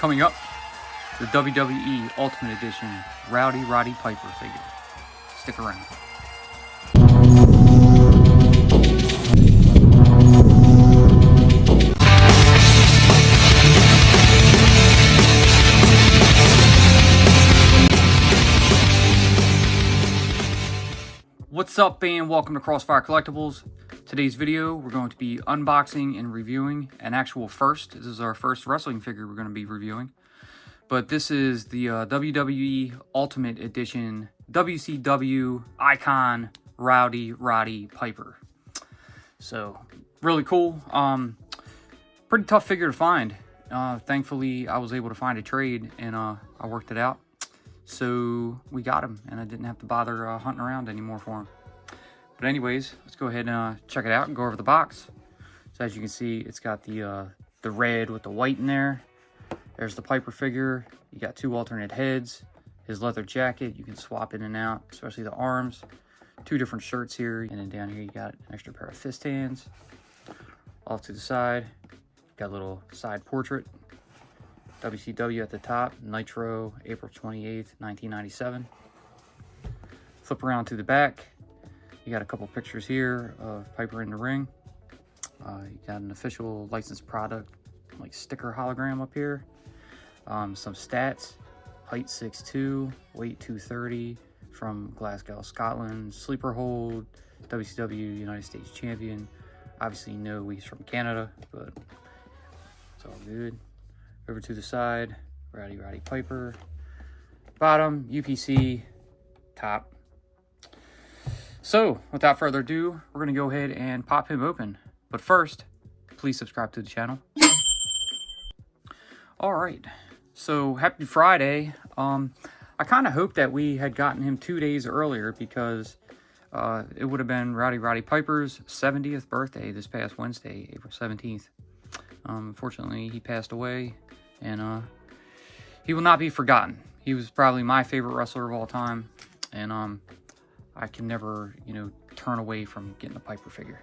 Coming up, the WWE Ultimate Edition Rowdy Roddy Piper figure. Stick around. What's up, and welcome to Crossfire Collectibles. Today's video, we're going to be unboxing and reviewing an actual first. This is our first wrestling figure we're going to be reviewing. But this is the WWE Ultimate Edition WCW Icon Rowdy Roddy Piper. So, really cool. Pretty tough figure to find. Thankfully, I was able to find a trade, and I worked it out. So, we got him, and I didn't have to bother hunting around anymore for him. But anyways, let's go ahead and check it out and go over the box. So as you can see, it's got the red with the white in there. There's the Piper figure. You got two alternate heads. His leather jacket, you can swap in and out, especially the arms. Two different shirts here. And then down here, you got an extra pair of fist hands. Off to the side, got a little side portrait. WCW at the top, Nitro, April 28th, 1997. Flip around to the back. You got a couple pictures here of Piper in the ring. You got an official licensed product, like sticker hologram up here. Some stats: height 6'2", weight 230, from Glasgow, Scotland. Sleeper hold, WCW United States Champion. Obviously, no, he's from Canada, but it's all good. Over to the side, Rowdy Roddy Piper. Bottom, UPC. Top. So, without further ado, we're going to go ahead and pop him open. But first, please subscribe to the channel. Alright, so happy Friday. I kind of hoped that we had gotten him 2 days earlier because it would have been Rowdy Roddy Piper's 70th birthday this past Wednesday, April 17th. Unfortunately, he passed away, and he will not be forgotten. He was probably my favorite wrestler of all time, and I can never, turn away from getting a Piper figure.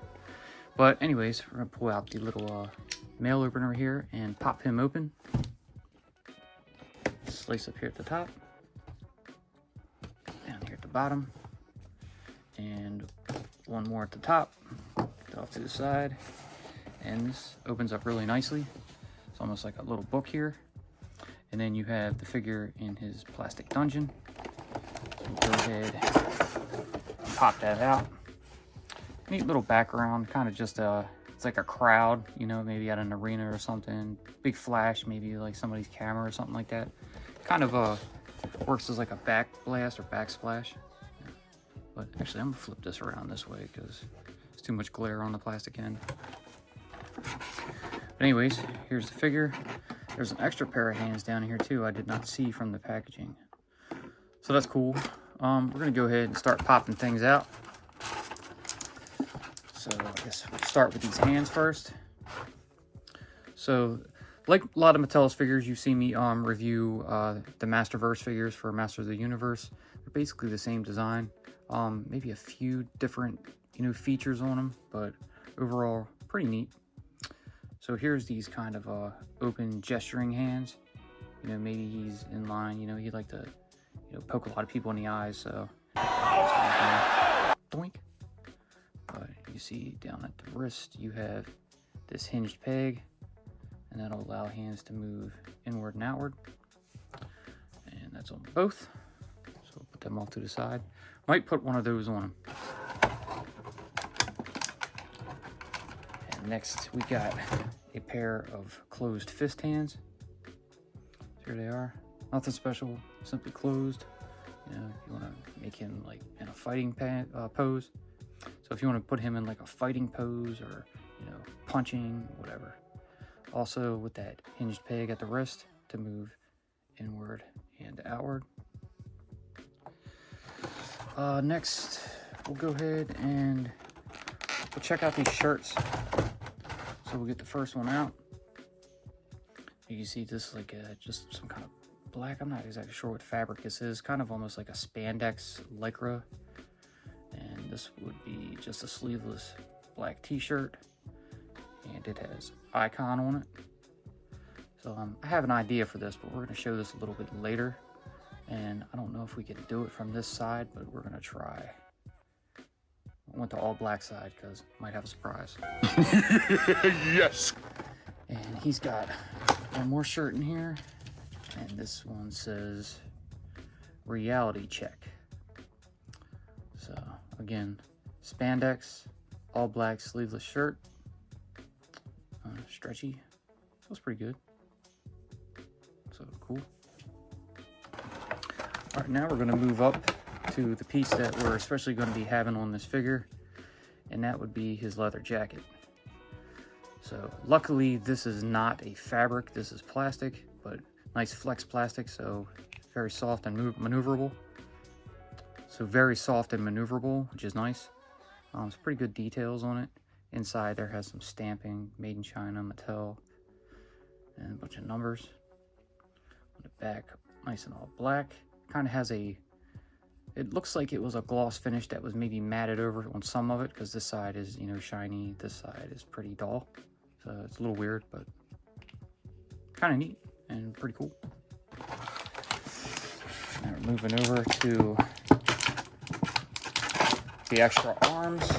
But anyways, we're going to pull out the little mail opener here and pop him open. Slice up here at the top. Down here at the bottom. And one more at the top. Off to the side. And this opens up really nicely. It's almost like a little book here. And then you have the figure in his plastic dungeon. So go ahead and pop that out. Neat little background, kind of just it's like a crowd, maybe at an arena or something. Big flash, maybe like somebody's camera or something like that. Kind of works as like a back blast or backsplash. But actually, I'm gonna flip this around this way because there's too much glare on the plastic end. But anyways, here's the figure. There's an extra pair of hands down here too. I did not see from the packaging, so that's cool. We're gonna go ahead and start popping things out. So I guess we'll start with these hands first. So, like a lot of Mattel's figures, you've seen me review the Masterverse figures for Master of the Universe. They're basically the same design. Maybe a few different, features on them, but overall pretty neat. So here's these kind of open gesturing hands. Maybe he's in line. He'd like to, poke a lot of people in the eyes. So, doink. But you see down at the wrist, you have this hinged peg, and that'll allow hands to move inward and outward. And that's on both. So we'll put them off to the side. Might put one of those on them. And next, we got a pair of closed fist hands. Here they are. Nothing special, simply closed. If you want to make him like in a fighting pose. So if you want to put him in like a fighting pose or, punching, whatever. Also with that hinged peg at the wrist to move inward and outward. Next, we'll go ahead and we'll check out these shirts. So we'll get the first one out. You can see this is like just some kind of black. I'm not exactly sure what fabric this is. Kind of almost like a spandex lycra. And this would be just a sleeveless black t-shirt. And it has Icon on it. So I have an idea for this, but we're going to show this a little bit later. And I don't know if we can do it from this side, but we're going to try. I went to all black side because might have a surprise. Yes. And he's got one more shirt in here. And this one says reality check. So again, spandex, all black sleeveless shirt. Stretchy. Feels pretty good. So cool. All right, now we're going to move up to the piece that we're especially going to be having on this figure, and that would be his leather jacket. So luckily this is not a fabric, this is plastic, but nice flex plastic, so very soft and maneuverable. So very soft and maneuverable, which is nice. It's pretty good details on it. Inside there has some stamping, made in China, Mattel, and a bunch of numbers. On the back, nice and all black. Kind of has a, it looks like it was a gloss finish that was maybe matted over on some of it, because this side is, you know, shiny, this side is pretty dull. So it's a little weird, but kind of neat and pretty cool. Now we're moving over to the extra arms.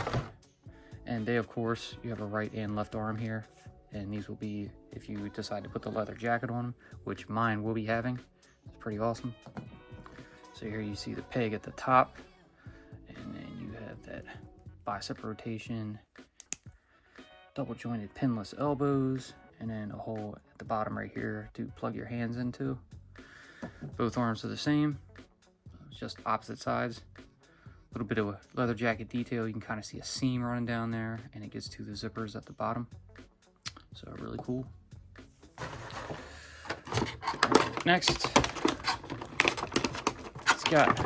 And they, of course, you have a right and left arm here. And these will be, if you decide to put the leather jacket on them, which mine will be having. It's pretty awesome. So here you see the peg at the top. And then you have that bicep rotation, double jointed pinless elbows, and then a hole at the bottom right here to plug your hands into. Both arms are the same, it's just opposite sides. A little bit of a leather jacket detail. You can kind of see a seam running down there, and it gets to the zippers at the bottom. So really cool. Next, it's got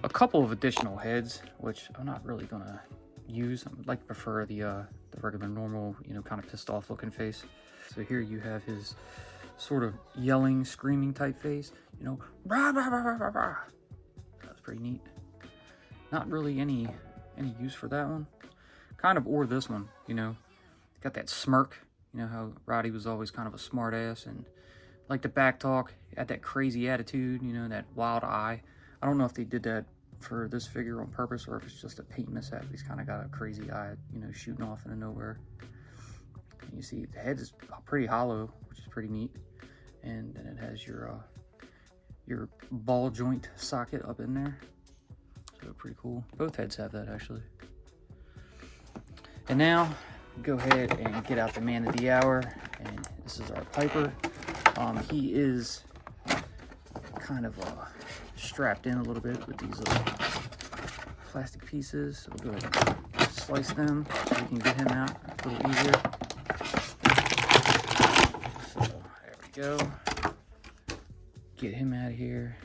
a couple of additional heads, which I'm not really gonna use. I would like to prefer the regular normal, you know, kind of pissed off looking face. So here you have his sort of yelling, screaming type face. You know, rah, rah, rah, rah, rah, rah. That's pretty neat. Not really any use for that one. Kind of, or this one, you know. Got that smirk. You know how Roddy was always kind of a smart ass and like the back talk, had that crazy attitude, you know, that wild eye. I don't know if they did that for this figure on purpose or if it's just a paint mishap. He's kind of got a crazy eye, you know, shooting off into nowhere. And you see the head is pretty hollow, which is pretty neat. And then it has your ball joint socket up in there. So pretty cool. Both heads have that actually. And now go ahead and get out the man of the hour, and this is our Piper. He is kind of strapped in a little bit with these little plastic pieces. So we'll go ahead and slice them so we can get him out a little easier. So there we go. Get him out of here.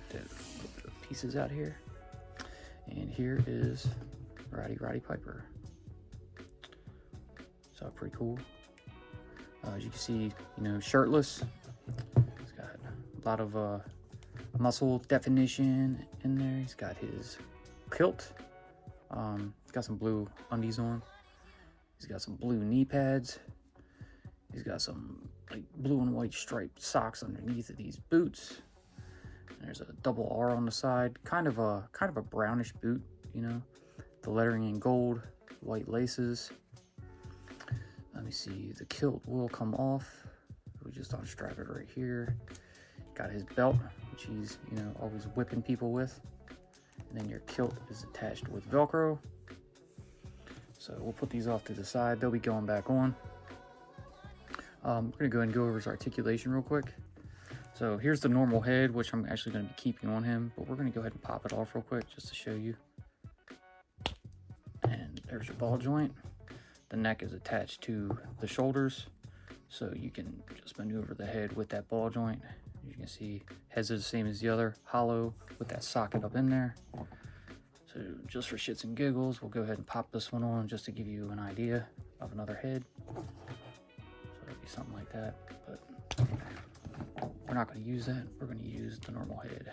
Put the pieces out here. And here is Roddy Piper. So pretty cool. As you can see, you know, shirtless. He's got a lot of muscle definition in there. He's got his kilt. He's got some blue undies on. He's got some blue knee pads. He's got some like blue and white striped socks underneath of these boots. And there's a double R on the side, kind of a brownish boot, you know. The lettering in gold, white laces. Let me see, the kilt will come off. We just unstrap it right here. Got his belt, which he's, you know, always whipping people with. And then your kilt is attached with Velcro. So we'll put these off to the side. They'll be going back on. We're gonna go ahead and go over his articulation real quick. So here's the normal head, which I'm actually gonna be keeping on him, but we're gonna go ahead and pop it off real quick just to show you. And there's your ball joint. The neck is attached to the shoulders, so you can just maneuver the head with that ball joint. You can see heads are the same as the other, hollow with that socket up in there. So just for shits and giggles, we'll go ahead and pop this one on just to give you an idea of another head. So it'll be something like that, but we're not going to use that. We're going to use the normal head.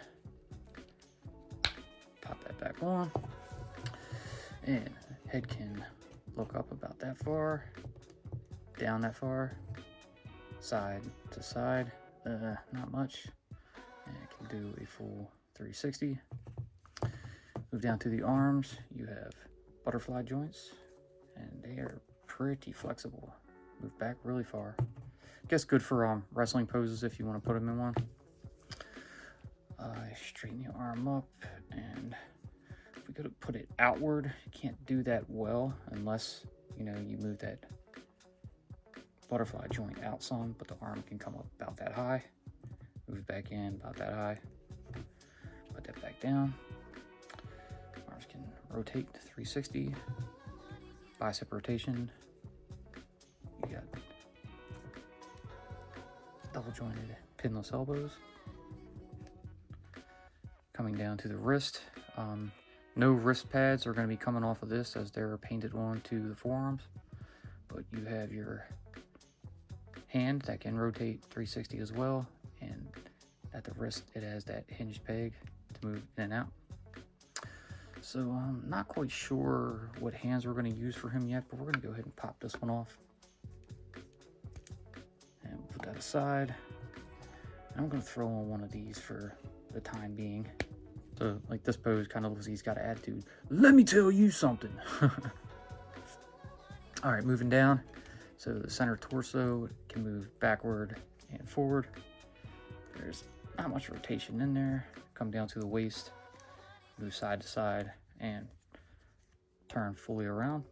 Pop that back on, and head can look up about that far, down that far, side to side, not much, and it can do a full 360. Move down to the arms, you have butterfly joints, and they are pretty flexible. Move back really far. Guess good for wrestling poses if you want to put them in one. Straighten the arm up, and if we go to put it outward, you can't do that well unless you move that butterfly joint out some, but the arm can come up about that high. Move it back in about that high. Put that back down. Arms can rotate to 360. Bicep rotation. You got double jointed pinless elbows. Coming down to the wrist. No wrist pads are going to be coming off of this as they're painted onto the forearms, but you have your hand that can rotate 360 as well, and at the wrist it has that hinged peg to move in and out. So I'm not quite sure what hands we're going to use for him yet, but we're going to go ahead and pop this one off and put that aside. And I'm going to throw on one of these for the time being. So like this pose kind of looks like he's got an attitude. Let me tell you something. All right, moving down. So the center torso can move backward and forward. There's not much rotation in there. Come down to the waist, move side to side, and turn fully around.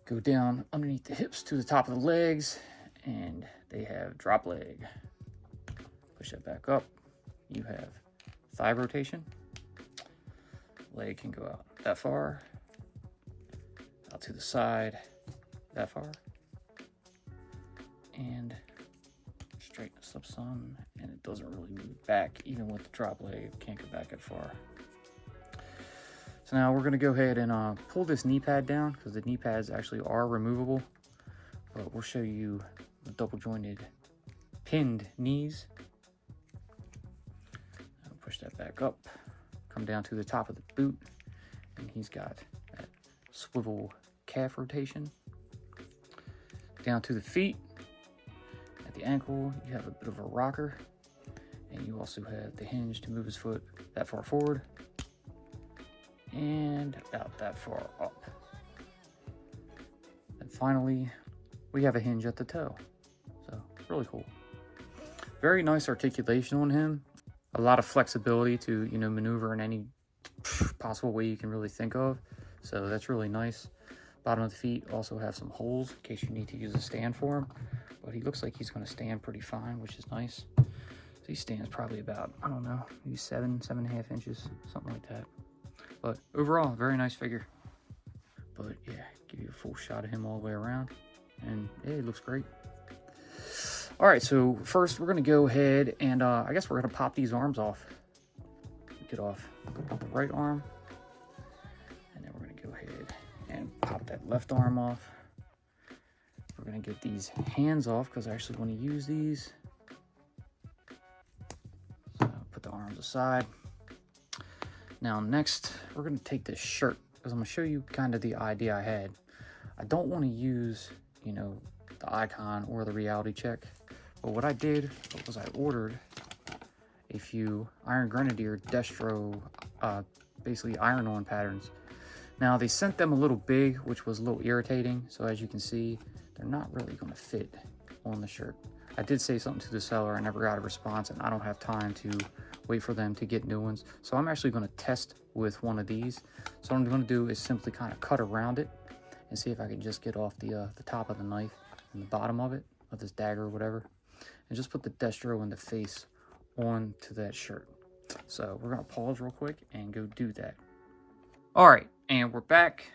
Go down underneath the hips to the top of the legs, and they have drop leg. Push that back up. You have thigh rotation. Leg can go out that far, out to the side, that far, and straighten this up some, and it doesn't really move back. Even with the drop leg, it can't go back that far. So now we're going to go ahead and pull this knee pad down, because the knee pads actually are removable, but we'll show you the double jointed pinned knees. Push that back up, come down to the top of the boot, and he's got that swivel calf rotation. Down to the feet, at the ankle, you have a bit of a rocker, and you also have the hinge to move his foot that far forward, and about that far up. And finally, we have a hinge at the toe, so really cool. Very nice articulation on him. A lot of flexibility to, maneuver in any possible way you can really think of. So that's really nice. Bottom of the feet also have some holes in case you need to use a stand for him. But he looks like he's going to stand pretty fine, which is nice. So he stands probably about, I don't know, maybe 7.5 inches, something like that. But overall, very nice figure. But yeah, give you a full shot of him all the way around. And yeah, he looks great. All right, so first we're going to go ahead and I guess we're going to pop these arms off. Get off the right arm. And then we're going to go ahead and pop that left arm off. We're going to get these hands off because I actually want to use these. So put the arms aside. Now next, we're going to take this shirt because I'm going to show you kind of the idea I had. I don't want to use, the icon or the reality check. But what I did was I ordered a few Iron Grenadier Destro, basically iron-on patterns. Now, they sent them a little big, which was a little irritating. So as you can see, they're not really going to fit on the shirt. I did say something to the seller. I never got a response, and I don't have time to wait for them to get new ones. So I'm actually going to test with one of these. So what I'm going to do is simply kind of cut around it and see if I can just get off the top of the knife and the bottom of it, of this dagger or whatever. And just put the Destro in the face onto that shirt. So we're going to pause real quick and go do that. All right, and we're back.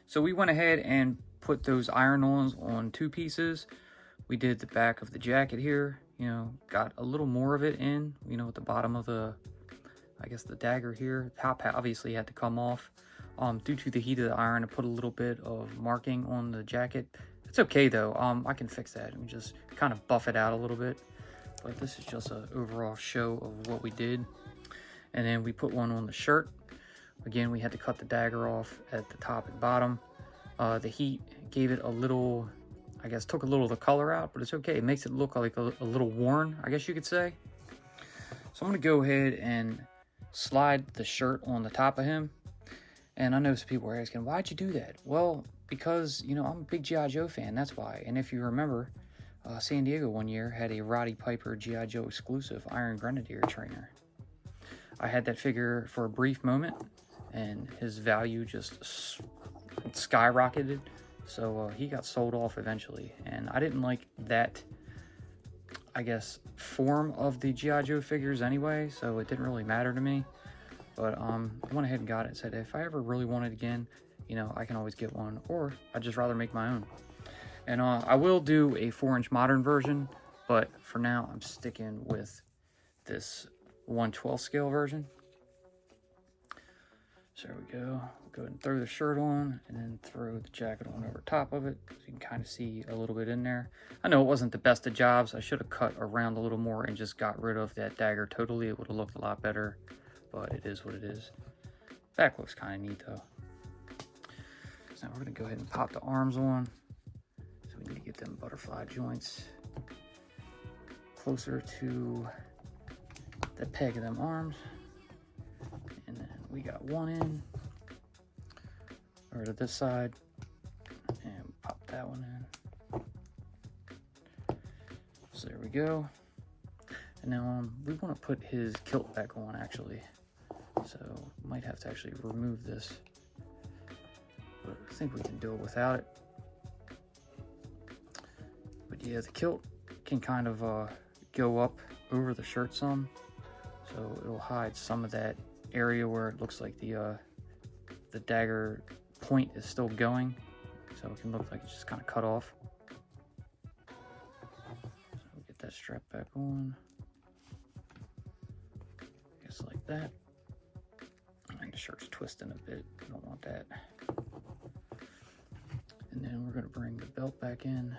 So we went ahead and put those iron-ons on 2 pieces. We did the back of the jacket here, got a little more of it in, at the bottom of the, I guess the dagger here. Top obviously had to come off. Due to the heat of the iron, I put a little bit of marking on the jacket. It's okay though, I can fix that and just kind of buff it out a little bit. But this is just an overall show of what we did. And then we put one on the shirt. Again, we had to cut the dagger off at the top and bottom. The heat gave it a little, I guess, took a little of the color out, but it's okay. It makes it look like a little worn, I guess you could say. So I'm going to go ahead and slide the shirt on the top of him. And I know some people are asking, why'd you do that? Well, because, you know, I'm a big G.I. Joe fan, that's why. And if you remember, San Diego one year had a Roddy Piper G.I. Joe exclusive Iron Grenadier trainer. I had that figure for a brief moment, and his value just skyrocketed. So he got sold off eventually. And I didn't like that, I guess, form of the G.I. Joe figures anyway, so it didn't really matter to me. But I went ahead and got it and said, if I ever really want it again, you know, I can always get one, or I'd just rather make my own. And I will do a 4-inch modern version, but for now I'm sticking with this 1/12 scale version. So there we go. Go ahead and throw the shirt on, and then throw the jacket on over top of it, so you can kind of see a little bit in there. I know it wasn't the best of jobs. I should have cut around a little more and just got rid of that dagger totally. It would have looked a lot better, but it is what it is. Back looks kind of neat though. So now we're going to go ahead and pop the arms on. So we need to get them butterfly joints closer to the peg of them arms. And then we got one in over to this side, and pop that one in. So there we go. And now we want to put his kilt back on actually. So might have to actually remove this, but I think we can do it without it. But yeah, the kilt can kind of go up over the shirt some, so it'll hide some of that area where it looks like the dagger point is still going, so it can look like it's just kind of cut off. So we'll get that strap back on, just like that. And the shirt's twisting a bit, I don't want that. And then we're going to bring the belt back in.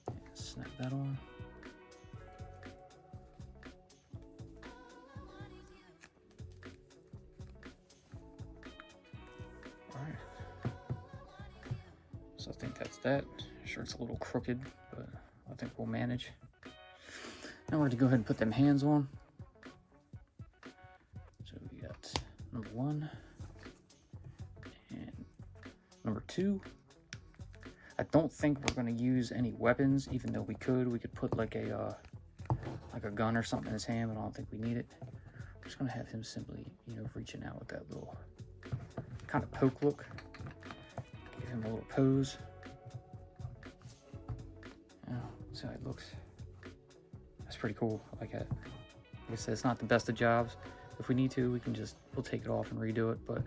And snap that on. Alright. So I think that's that. Shirt's a little crooked, but I think we'll manage. Now we're going to go ahead and put them hands on. So we got number 1 and number 2. I don't think we're going to use any weapons, even though we could. We could put like a gun or something in his hand, but I don't think we need it. We're just going to have him simply, you know, reaching out with that little kind of poke look. Give him a little pose. See how it looks. That's pretty cool. I like it. Like I said, it's not the best of jobs. If we need to, we'll take it off and redo it, but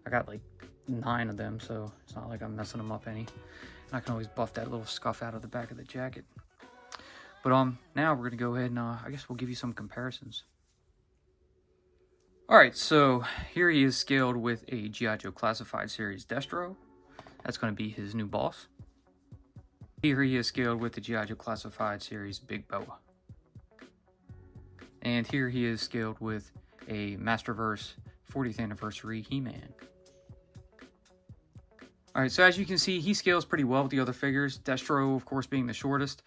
I got like 9 of them, so it's not like I'm messing them up any. And I can always buff that little scuff out of the back of the jacket. But now we're gonna go ahead and I guess we'll give you some comparisons. Alright, so here he is scaled with a G.I. Joe Classified Series Destro. That's gonna be his new boss. Here he is scaled with the G.I. Joe Classified Series Big Boa. And here he is scaled with a Masterverse 40th Anniversary He-Man. Alright, so as you can see, he scales pretty well with the other figures. Destro, of course, being the shortest.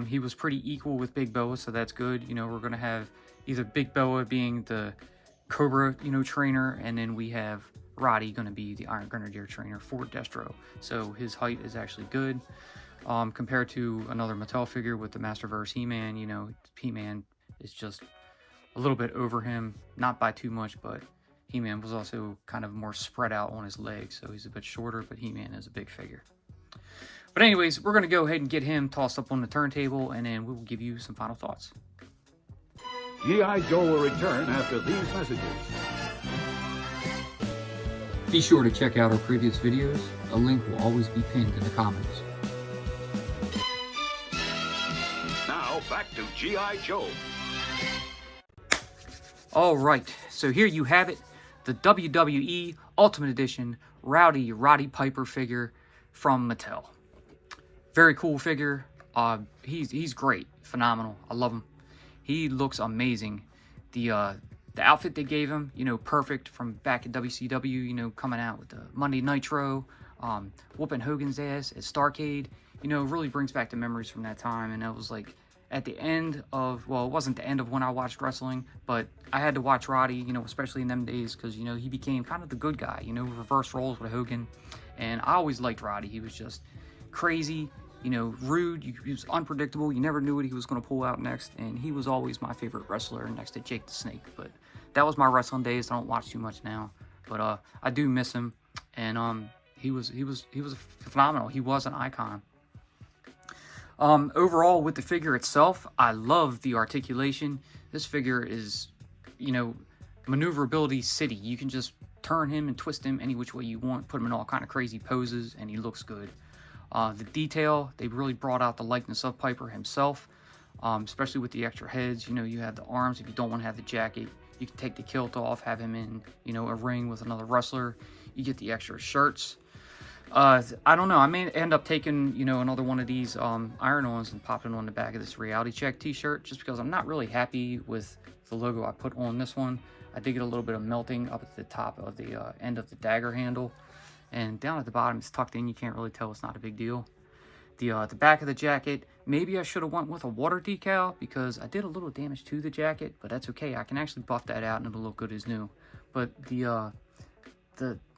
He was pretty equal with Big Boa, so that's good. You know, we're going to have either Big Boa being the Cobra, you know, trainer, and then we have Roddy going to be the Iron Grenadier trainer for Destro. So his height is actually good. Compared to another Mattel figure with the Masterverse He-Man, you know, He-Man is just a little bit over him, not by too much, but He-Man was also kind of more spread out on his legs, so he's a bit shorter, but He-Man is a big figure. But anyways, we're going to go ahead and get him tossed up on the turntable, and then we will give you some final thoughts. G.I. Joe will return after these messages. Be sure to check out our previous videos. A link will always be pinned in the comments. Now, back to G.I. Joe. Alright, so here you have it. The WWE Ultimate Edition Rowdy Roddy Piper figure from Mattel. Very cool figure. He's great. Phenomenal. I love him. He looks amazing. The The outfit they gave him, you know, perfect from back at WCW, you know, coming out with the Monday Nitro, whooping Hogan's ass at Starrcade, you know, really brings back the memories from that time. And it was like at the end of, well, it wasn't the end of when I watched wrestling, but I had to watch Roddy, you know, especially in them days, because, you know, he became kind of the good guy, you know, reverse roles with Hogan. And I always liked Roddy. He was just crazy, you know, rude. He was unpredictable. You never knew what he was going to pull out next. And he was always my favorite wrestler next to Jake the Snake. But that was my wrestling days. I don't watch too much now, but I do miss him. And he was phenomenal. He was an icon. Overall, with the figure itself, I love the articulation. This figure is, you know, maneuverability city. You can just turn him and twist him any which way you want, put him in all kind of crazy poses, and he looks good. The detail, they really brought out the likeness of Piper himself, especially with the extra heads. You know, you have the arms. If you don't want to have the jacket, you can take the kilt off, have him in, you know, a ring with another wrestler. You get the extra shirts. I don't know. I may end up taking, you know, another one of these iron-ons and popping it on the back of this Reality Check t-shirt, just because I'm not really happy with the logo I put on this one. I did get a little bit of melting up at the top of the end of the dagger handle, and down at the bottom it's tucked in. You can't really tell. It's not a big deal. The back of the jacket, maybe I should have went with a water decal, because I did a little damage to the jacket, but that's okay. I can actually buff that out and it'll look good as new. But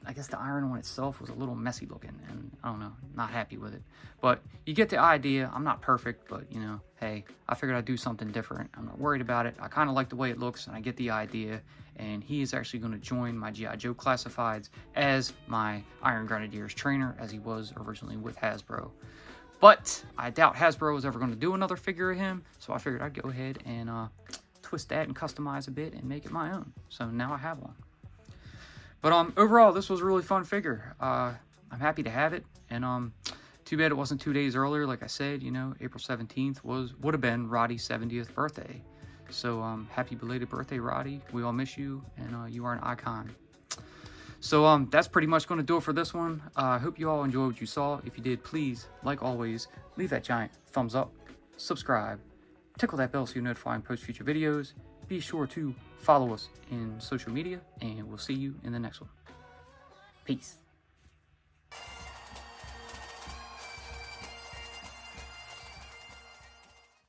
I guess the iron on itself was a little messy looking, and I don't know, not happy with it. But you get the idea. I'm not perfect, but, you know, hey, I figured I'd do something different. I'm not worried about it. I kind of like the way it looks, and I get the idea. And he is actually going to join my G.I. Joe Classifieds as my Iron Grenadiers trainer, as he was originally with Hasbro. But I doubt Hasbro was ever going to do another figure of him, so I figured I'd go ahead and twist that and customize a bit and make it my own. So now I have one. But overall, this was a really fun figure. I'm happy to have it, and too bad it wasn't 2 days earlier. Like I said, you know, April 17th would have been Roddy's 70th birthday. So happy belated birthday, Roddy. We all miss you, and you are an icon. So that's pretty much going to do it for this one. I hope you all enjoyed what you saw. If you did, please, like always, leave that giant thumbs up, subscribe, tickle that bell so you're notified and post future videos. Be sure to follow us in social media, and we'll see you in the next one. Peace.